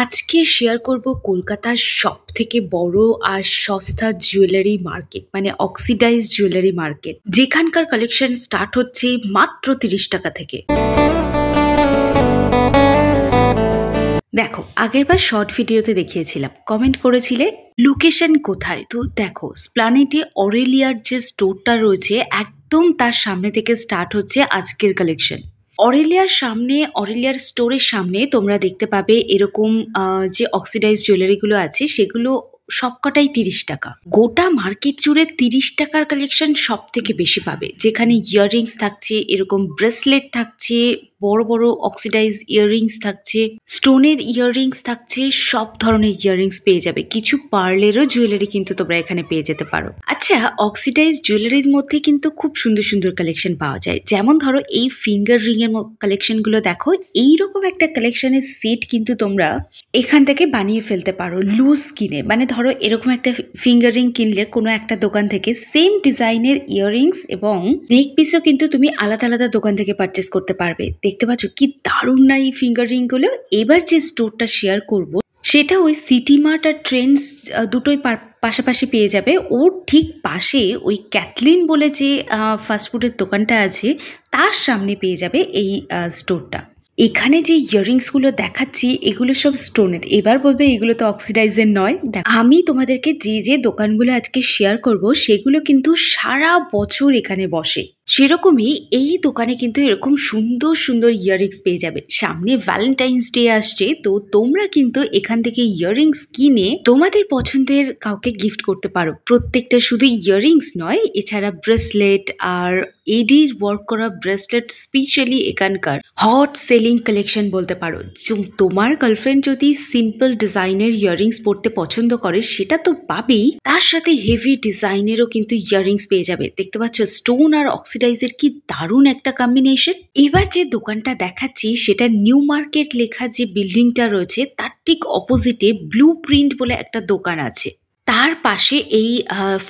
আজকে শেয়ার করব কলকাতার সবথেকে বড় আর সস্তা জুয়েলারি মার্কেট মানে অক্সিডাইজ জুয়েলারি মার্কেট, যেখানকার কালেকশন স্টার্ট হচ্ছে মাত্র ৩০ টাকা থেকে। দেখো, আগেরবার শর্ট ভিডিওতে দেখিয়েছিলাম, কমেন্ট করেছিলে লোকেশন কোথায়। তো দেখো, স্প্লানেটে অরেলিয়ার যে স্টোরটা রয়েছে একদম তার সামনে থেকে স্টার্ট হচ্ছে আজকের কালেকশন। অরেলিয়ার স্টোরের সামনে তোমরা দেখতে পাবে এরকম যে অক্সিডাইজ জুয়েলারিগুলো আছে সেগুলো সবকটাই ৩০ টাকা। গোটা মার্কেট জুড়ে ৩০ টাকার কালেকশন সব থেকে বেশি পাবে, যেখানে ইয়াররিংস থাকছে, এরকম ব্রেসলেট থাকছে, বড় বড় অক্সিডাইজ ইয়াররিংস থাকছে, স্টোনের ইয়াররিংস থাকছে, সব ধরনের ইয়াররিংস পেয়ে যাবে। কিছু পার্লেরও জুয়েলারি কিন্তু তোমরা এখানে পেয়ে যেতে পারো। আচ্ছা, অক্সিডাইজ জুয়েলারির মধ্যে কিন্তু খুব সুন্দর সুন্দর কালেকশন পাওয়া যায়। যেমন ধরো এই ফিঙ্গার রিং এর কালেকশন গুলো দেখো, এইরকম একটা কালেকশনের সেট কিন্তু তোমরা এখান থেকে বানিয়ে ফেলতে পারো লুজ কিনে। মানে ধরো এরকম একটা ফিঙ্গার রিং কিনলে কোনো একটা দোকান থেকে সেম ডিজাইনের ইয়াররিংস এবং নেক পিসও কিন্তু তুমি আলাদা আলাদা দোকান থেকে পারচেস করতে পারবে। দেখতে পাচ্ছ কি দারুণ না এই ফিঙ্গার রিং গুলো। এবার যে স্টোরটা শেয়ার করব সেটা ওই সিটি মার্ট আর ট্রেন্ডস দুটোই পাশাপাশি পেয়ে যাবে। ওর ঠিক পাশে ওই ক্যাথলিন বলে যে ফাস্টফুডের দোকানটা আছে তার সামনে পেয়ে যাবে এই স্টোরটা। এখানে যে ইয়াররিংসগুলো দেখাচ্ছি এগুলো সব স্টোনের। এবার বলবে এগুলো তো অক্সিডাইজের নয়। আমি তোমাদেরকে যে যে দোকানগুলো আজকে শেয়ার করব সেগুলো কিন্তু সারা বছর এখানে বসে। সেরকমই এই দোকানে কিন্তু এরকম সুন্দর সুন্দর ইয়াররিংস পেয়ে যাবে। সামনে ভ্যালেন্টাইন্স ডে আসছে, তো তোমরা কিন্তু এখান থেকে ইয়াররিংস কিনে তোমাদের পছন্দের কাউকে গিফট করতে পারো। প্রত্যেকটা শুধু ইয়াররিংস নয়, এছাড়া ব্রেসলেট আর এডির ওয়ার্ক করা ব্রেসলেট স্পেশালি এখানকার হট সেলিং কালেকশন বলতে পারো। তোমার গার্লফ্রেন্ড যদি সিম্পল ডিজাইনের ইয়াররিংস পরতে পছন্দ করে সেটা তো পাবেই, তার সাথে হেভি ডিজাইনেরও কিন্তু ইয়াররিংস পেয়ে যাবে। দেখতে পাচ্ছ স্টোন আর অক্সিডাইজের কি দারুণ একটা কম্বিনেশন। এবার যে দোকানটা দেখাচ্ছি সেটা নিউ মার্কেট লেখা যে বিল্ডিংটা রয়েছে তার ঠিক অপোজিটে ব্লু প্রিন্ট বলে একটা দোকান আছে। তার পাশে এই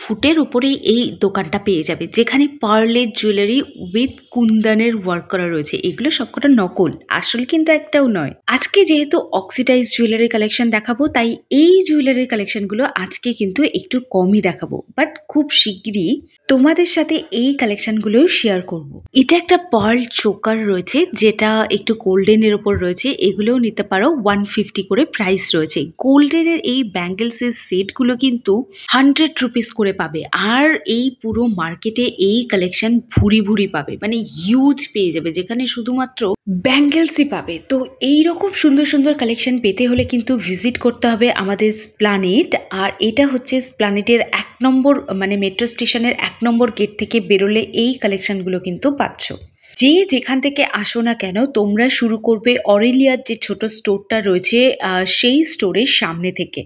ফুটের উপরে এই দোকানটা পেয়ে যাবে, যেখানে পার্লের জুয়েলারি উইথ কুন্দনের ওয়ার্ক করা রয়েছে। এগুলো সবকটা নকল, আসল কিন্তু একটাও নয়। আজকে যেহেতু অক্সিডাইজ জুয়েলারি কালেকশন দেখাবো, তাই এই জুয়েলারি কালেকশনগুলো আজকে কিন্তু একটু কমই দেখাবো, বাট খুব শিগগিরই তোমাদের সাথে এই কালেকশনগুলো শেয়ার করব। এটা একটা পার্ল চোকার রয়েছে যেটা একটু গোল্ডেনের ওপর রয়েছে। এগুলোও নিতে পারো, 150 করে প্রাইস রয়েছে। গোল্ডেনের এই ব্যাঙ্গেলসের সেটগুলো কিন্তু 100 রুপিস করে পাবে। আর এই পুরো মার্কেটে এই কালেকশন ভুরি ভুরি পাবে, মানে হিউজ পেয়ে যাবে, যেখানে শুধুমাত্র ব্যাঙ্গেলসই পাবে। তো এইরকম সুন্দর সুন্দর কালেকশন পেতে হলে কিন্তু ভিজিট করতে হবে আমাদের স্প্লানেট। আর এটা হচ্ছে স্প্লানেটের 1 নম্বর মানে মেট্রো স্টেশনের 1 নম্বর গেট থেকে বেরোলে এই কালেকশনগুলো কিন্তু পাচ্ছ। যে যেখান থেকে আসো না কেন তোমরা শুরু করবে অরেলিয়ার যে ছোট স্টোরটা রয়েছে সেই স্টোরের সামনে থেকে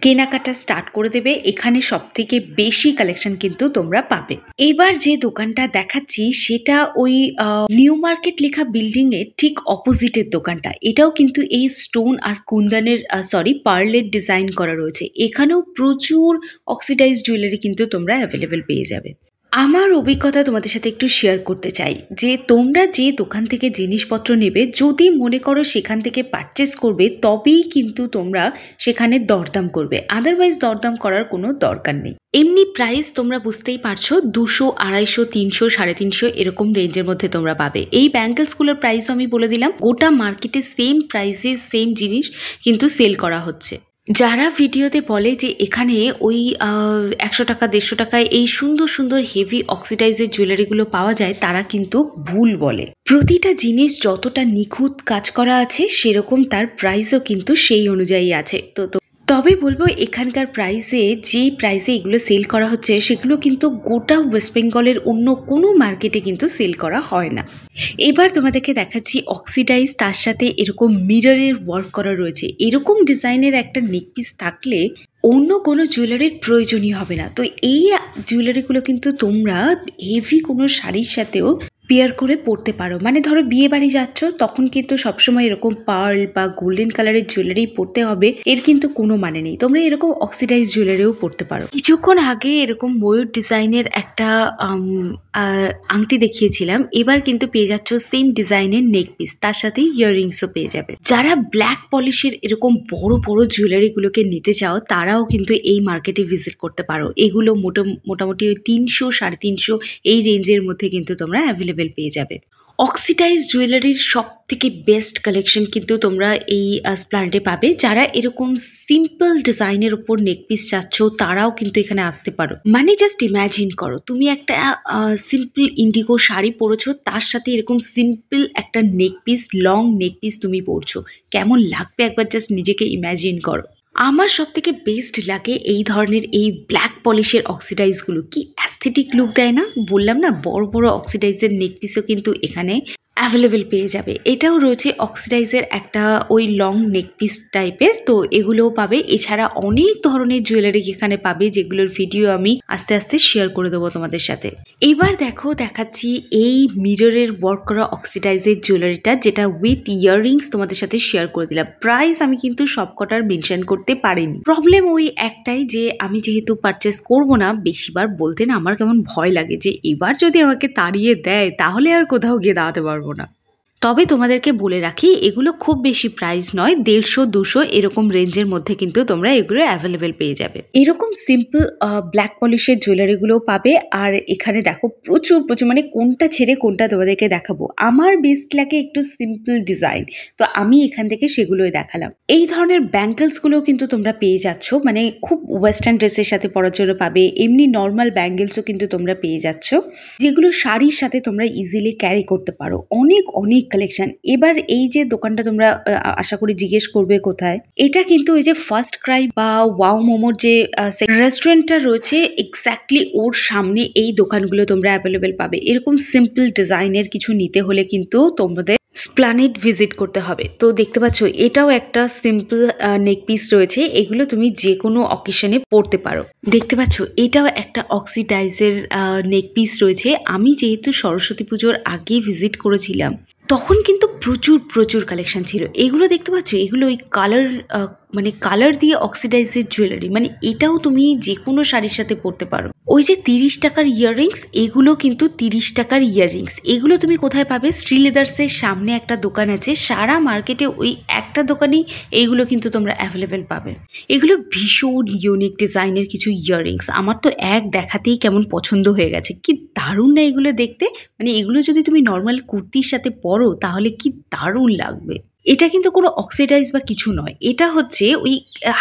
কেনাকাটা স্টার্ট করে দেবে। এখানে সব থেকে বেশি কালেকশন কিন্তু তোমরা পাবে। এবার যে দোকানটা দেখাচ্ছি সেটা ওই নিউ মার্কেট লেখা বিল্ডিং এর ঠিক অপোজিটের দোকানটা। এটাও কিন্তু এই স্টোন আর কুন্দনের পার্লের ডিজাইন করা রয়েছে। এখানেও প্রচুর অক্সিডাইজ জুয়েলারি কিন্তু তোমরা অ্যাভেলেবেল পেয়ে যাবে। আমার অভিজ্ঞতা তোমাদের সাথে একটু শেয়ার করতে চাই যে তোমরা যে দোকান থেকে জিনিসপত্র নেবে, যদি মনে করো সেখান থেকে পারচেস করবে তবেই কিন্তু তোমরা সেখানে দরদাম করবে, আদারওয়াইজ দরদাম করার কোনো দরকার নেই। এমনি প্রাইস তোমরা বুঝতেই পারছো, 200, 250, 300, 350 এরকম রেঞ্জের মধ্যে তোমরা পাবে। এই ব্যাঙ্গেলসগুলোর প্রাইসও আমি বলে দিলাম, গোটা মার্কেটে সেম প্রাইসে সেম জিনিস কিন্তু সেল করা হচ্ছে। যারা ভিডিওতে বলে যে এখানে ওই 100 টাকা 150 টাকায় এই সুন্দর সুন্দর হেভি অক্সিডাইজের জুয়েলারিগুলো পাওয়া যায়, তারা কিন্তু ভুল বলে। প্রতিটা জিনিস যতটা নিখুঁত কাজ করা আছে সেরকম তার প্রাইসও কিন্তু সেই অনুযায়ী আছে। তবে বলবো এখানকার প্রাইসে, যে প্রাইসে এগুলো সেল করা হচ্ছে সেগুলো কিন্তু গোটা ওয়েস্ট বেঙ্গলের অন্য কোনো মার্কেটে কিন্তু সেল করা হয় না। এবার তোমাদেরকে দেখাচ্ছি অক্সিডাইজ, তার সাথে এরকম মিররের ওয়ার্ক করা রয়েছে। এরকম ডিজাইনের একটা নেকপিস থাকলে অন্য কোনো জুয়েলারির প্রয়োজনই হবে না। তো এই জুয়েলারিগুলো কিন্তু তোমরা হেভি কোনো শাড়ির সাথেও পেয়ার করে পরতে পারো। মানে ধরো বিয়ে বাড়ি যাচ্ছ, তখন কিন্তু সবসময় এরকম পার্ল বা গোল্ডেন কালারের জুয়েলারি পরতে হবে এর কিন্তু কোনো মানে নেই। তোমরা এরকম অক্সিডাইজ জুয়েলারিও পরতে পারো। কিছুক্ষণ আগে এরকম ময়ূর ডিজাইনের একটা আংটি দেখিয়েছিলাম, এবার কিন্তু পেয়ে যাচ্ছ সেম ডিজাইনের নেক পিস, তার সাথে ইয়াররিংসও পেয়ে যাবে। যারা ব্ল্যাক পলিশের এরকম বড় বড় জুয়েলারি গুলোকে নিতে চাও তারাও কিন্তু এই মার্কেটে ভিজিট করতে পারো। এগুলো মোটামুটি 300 350 এই রেঞ্জের মধ্যে কিন্তু তোমরা অ্যাভেলেবেল পেয়ে যাবে। অক্সিডাইজ জুয়েলারির সব থেকে বেস্ট কালেকশন কিন্তু তোমরা এই স্প্ল্যানেডে পাবে। যারা এরকম সিম্পল ডিজাইনের উপর নেকপিস চাচ্ছ তারাও কিন্তু এখানে আসতে পারো। মানে জাস্ট ইম্যাজিন করো তুমি একটা সিম্পল ইন্ডিগো শাড়ি পরেছো, তার সাথে এরকম সিম্পল একটা নেকপিস, লং নেকপিস তুমি পরছো, কেমন লাগবে একবার জাস্ট নিজেকে ইম্যাজিন করো। আমার সব থেকে বেস্ট লাগে এই ধরনের এই ব্ল্যাক পলিশের অক্সিডাইজগুলো, কি অ্যাস্থেটিক লুক দেয় না? বললাম না, বড় বড় অক্সিডাইজের নেকপিসও কিন্তু এখানে অ্যাভেলেবেল পেয়ে যাবে। এটাও রয়েছে অক্সিডাইজের একটা ওই লং নেকপিস টাইপের, তো এগুলোও পাবে। এছাড়া অনেক ধরনের জুয়েলারি এখানে পাবে, যেগুলোর ভিডিও আমি আস্তে আস্তে শেয়ার করে দেবো তোমাদের সাথে। এবার দেখাচ্ছি এই মিররের ওয়ার্ক করা অক্সিডাইজের জুয়েলারিটা, যেটা উইথ ইয়াররিংস তোমাদের সাথে শেয়ার করে দিলাম। প্রাইস আমি কিন্তু সবকটার মেনশন করতে পারিনি। প্রবলেম ওই একটাই যে আমি যেহেতু পারচেস করবো না, বেশিবার বলতে না আমার কেমন ভয় লাগে যে এবার যদি আমাকে তাড়িয়ে দেয় তাহলে আর কোথাও গিয়ে দাঁড়াতে পারবো না। তবে তোমাদেরকে বলে রাখি, এগুলো খুব বেশি প্রাইস নয়, 150-200 এরকম রেঞ্জের মধ্যে কিন্তু তোমরা এগুলো অ্যাভেলেবেল পেয়ে যাবে। এরকম সিম্পল ব্ল্যাক পলিশের জুয়েলারিগুলোও পাবে। আর এখানে দেখো প্রচুর মানে কোনটা ছেড়ে কোনটা তোমাদেরকে দেখাবো। আমার বেস্ট লাগে একটু সিম্পল ডিজাইন, তো আমি এখান থেকে সেগুলোই দেখালাম। এই ধরনের ব্যাঙ্গেলসগুলোও কিন্তু তোমরা পেয়ে যাচ্ছ, মানে খুব ওয়েস্টার্ন ড্রেসের সাথে পরার জন্য পাবে। এমনি নর্মাল ব্যাঙ্গেলসও কিন্তু তোমরা পেয়ে যাচ্ছ, যেগুলো শাড়ির সাথে তোমরা ইজিলি ক্যারি করতে পারো। অনেক কালেকশন। এবার এই যে দোকানটা তোমরা আশা করি জিজ্ঞেস করবে কোথায়, এটা কিন্তু এই যে ফার্স্ট ক্রাই বা ওয়াও মোমোর যে রেস্টুরেন্টটা রয়েছে এক্স্যাক্টলি ওর সামনে এই দোকানগুলো তোমরা অ্যাভেলেবেল পাবে। এরকম সিম্পল ডিজাইনের কিছু নিতে হলে কিন্তু তোমাদের স্প্ল্যানেড ভিজিট করতে হবে। তো দেখতে পাচ্ছ এটাও একটা সিম্পল নেক পিস রয়েছে, এগুলো তুমি যে কোনো অকেশনে পরতে পারো। দেখতে পাচ্ছ এটাও একটা অক্সিডাইজের নেক পিস রয়েছে। আমি যেহেতু সরস্বতী পুজোর আগে ভিজিট করেছিলাম, তখন কিন্তু প্রচুর কালেকশন ছিল। এগুলো দেখতে পাচ্ছ, এগুলো ওই কালার দিয়ে অক্সিডাইজের জুয়েলারি, মানে এটাও তুমি যে কোনো শাড়ির সাথে পরতে পারো। ওই যে 30 টাকার ইয়াররিংস, এগুলো কিন্তু 30 টাকার ইয়াররিংস। এগুলো তুমি কোথায় পাবে? শ্রীলেদার্সের সামনে একটা দোকান আছে, সারা মার্কেটে ওই একটা দোকানেই এইগুলো কিন্তু তোমরা অ্যাভেলেবেল পাবে। এগুলো ভীষণ ইউনিক ডিজাইনের কিছু ইয়াররিংস, আমার তো এক দেখাতেই কেমন পছন্দ হয়ে গেছে। কি দারুণ না এগুলো দেখতে, মানে এগুলো যদি তুমি নর্মাল কুর্তির সাথে পরো তাহলে কি দারুণ লাগবে। এটা কিন্তু কোনো অক্সিডাইজ বা কিছু নয়, এটা হচ্ছে ওই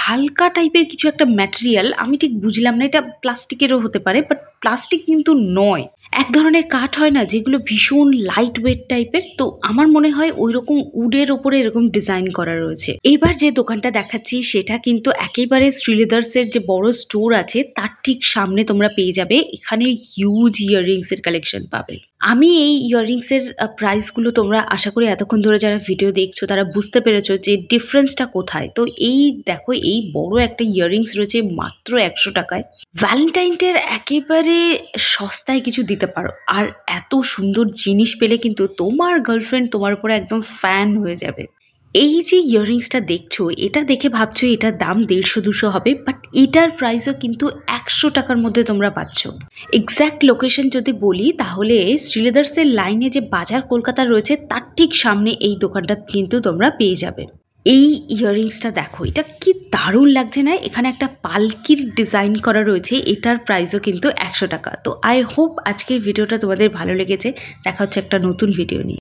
হালকা টাইপের কিছু একটা ম্যাটেরিয়াল, আমি ঠিক বুঝলাম না, এটা প্লাস্টিকেরও হতে পারে, বাট প্লাস্টিক কিন্তু নয়। এক ধরনের কাঠ হয় না যেগুলো ভীষণ লাইট ওয়েট টাইপের, তো আমার মনে হয় ওই রকম উডের ওপরে এরকম ডিজাইন করা রয়েছে। এবার যে দোকানটা দেখাচ্ছি সেটা কিন্তু একেবারে শ্রীলেদার্সের যে বড় স্টোর আছে তার ঠিক সামনে তোমরা পেয়ে যাবে। এখানে হিউজ ইয়াররিংস এর কালেকশন পাবে। আমি এই ইয়াররিংস এর প্রাইসগুলো তোমরা আশা করি এতক্ষণ ধরে যারা ভিডিও দেখছো তারা বুঝতে পেরেছো যে ডিফারেন্সটা কোথায়। তো এই দেখো, এই বড় একটা ইয়াররিংস রয়েছে মাত্র 100 টাকায়। ভ্যালেন্টাইন ডের একেবারে সস্তায় কিছু দিতে পারো, আর এত সুন্দর জিনিস পেলে কিন্তু তোমার গার্লফ্রেন্ড তোমার উপরে একদম ফ্যান হয়ে যাবে। এই যে ইয়াররিংসটা দেখছো, এটা দেখে ভাবছো এটার দাম 150-200 হবে, বাট এটার প্রাইসও কিন্তু 100 টাকার মধ্যে তোমরা পাচ্ছ। এক্স্যাক্ট লোকেশন যদি বলি তাহলে শ্রীলেদার্সের লাইনে যে বাজার কলকাতা রয়েছে তার ঠিক সামনে এই দোকানটা কিন্তু তোমরা পেয়ে যাবে। এই ইয়াররিংসটা দেখো, এটা কি দারুণ লাগছে না? এখানে একটা পালকির ডিজাইন করা রয়েছে, এটার প্রাইসও কিন্তু 100 টাকা। তো আই হোপ আজকের ভিডিওটা তোমাদের ভালো লেগেছে। দেখা হচ্ছে একটা নতুন ভিডিও নিয়ে।